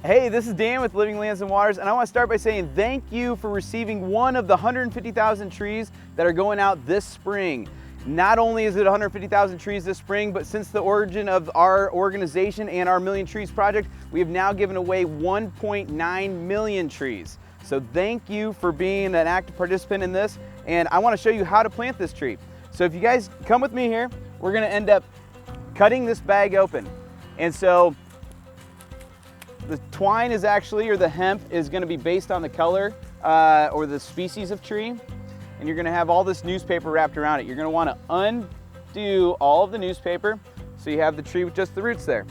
Hey, this is Dan with Living Lands and Waters, and I want to start by saying thank you for receiving one of the 150,000 trees that are going out this spring. Not only is it 150,000 trees this spring, but since the origin of our organization and our Million Trees project, we have now given away 1.9 million trees. So thank you for being an active participant in this, and I want to show you how to plant this tree. So if you guys come with me here, we're going to end up cutting this bag open. And so the twine is actually, or the hemp, is going to be based on the color or the species of tree. And you're going to have all this newspaper wrapped around it. You're going to want to undo all of the newspaper so you have the tree with just the roots there.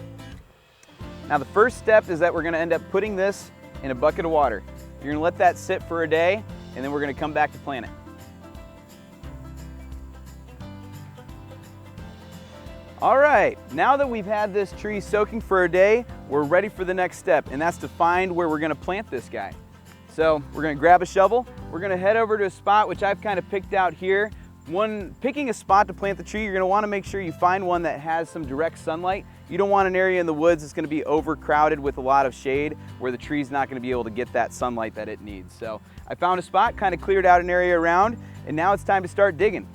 Now the first step is that we're going to end up putting this in a bucket of water. You're going to let that sit for a day, and then we're going to come back to plant it. All right, now that we've had this tree soaking for a day, we're ready for the next step, and that's to find where we're going to plant this guy. So we're going to grab a shovel. We're going to head over to a spot which I've kind of picked out here. Picking a spot to plant the tree, you're going to want to make sure you find one that has some direct sunlight. You don't want an area in the woods that's going to be overcrowded with a lot of shade where the tree's not going to be able to get that sunlight that it needs. So I found a spot, kind of cleared out an area around, and now it's time to start digging.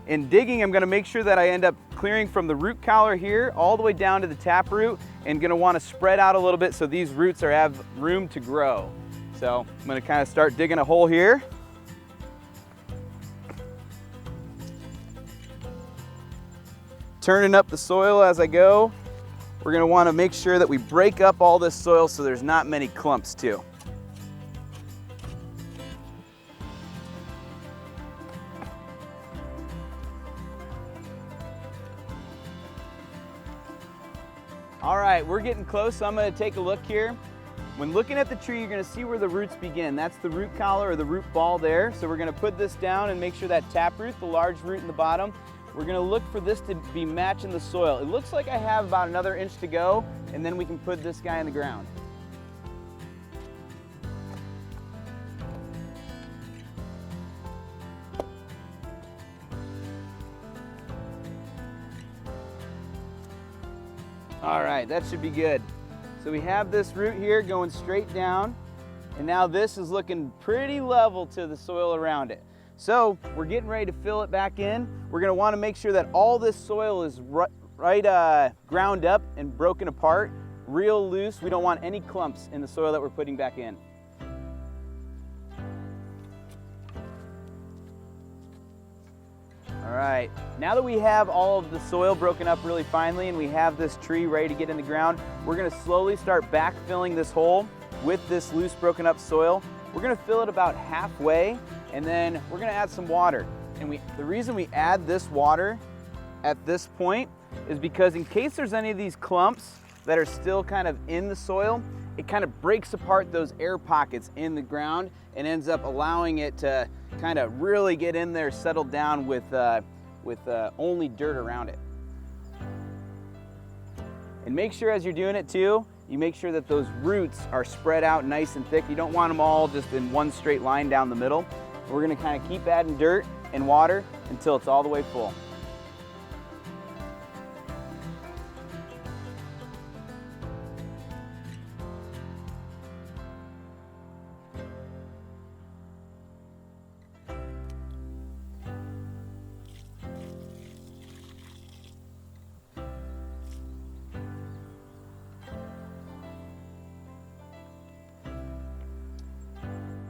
In digging, I'm going to make sure that I end up clearing from the root collar here all the way down to the taproot, and going to want to spread out a little bit so these roots have room to grow. So I'm going to kind of start digging a hole here. Turning up the soil as I go. We're going to want to make sure that we break up all this soil so there's not many clumps too. All right, we're getting close, so I'm going to take a look here. When looking at the tree, you're going to see where the roots begin. That's the root collar or the root ball there. So we're going to put this down and make sure that taproot, the large root in the bottom, we're going to look for this to be matching the soil. It looks like I have about another inch to go, and then we can put this guy in the ground. All right, that should be good. So we have this root here going straight down, and now this is looking pretty level to the soil around it. So we're getting ready to fill it back in. We're going to want to make sure that all this soil is ground up and broken apart, real loose. We don't want any clumps in the soil that we're putting back in. All right, now that we have all of the soil broken up really finely and we have this tree ready to get in the ground, we're going to slowly start backfilling this hole with this loose broken up soil. We're going to fill it about halfway, and then we're going to add some water. And the reason we add this water at this point is because in case there's any of these clumps that are still kind of in the soil, it kind of breaks apart those air pockets in the ground and ends up allowing it to kind of really get in there, settled down with only dirt around it. And make sure as you're doing it too, you make sure that those roots are spread out nice and thick. You don't want them all just in one straight line down the middle. We're going to kind of keep adding dirt and water until it's all the way full.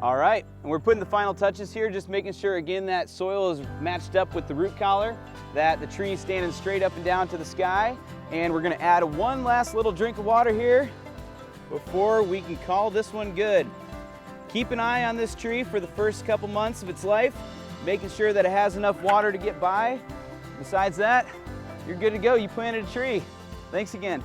All right, and we're putting the final touches here, just making sure again that soil is matched up with the root collar, that the tree is standing straight up and down to the sky, and we're gonna add one last little drink of water here before we can call this one good. Keep an eye on this tree for the first couple months of its life, making sure that it has enough water to get by. Besides that, you're good to go. You planted a tree. Thanks again.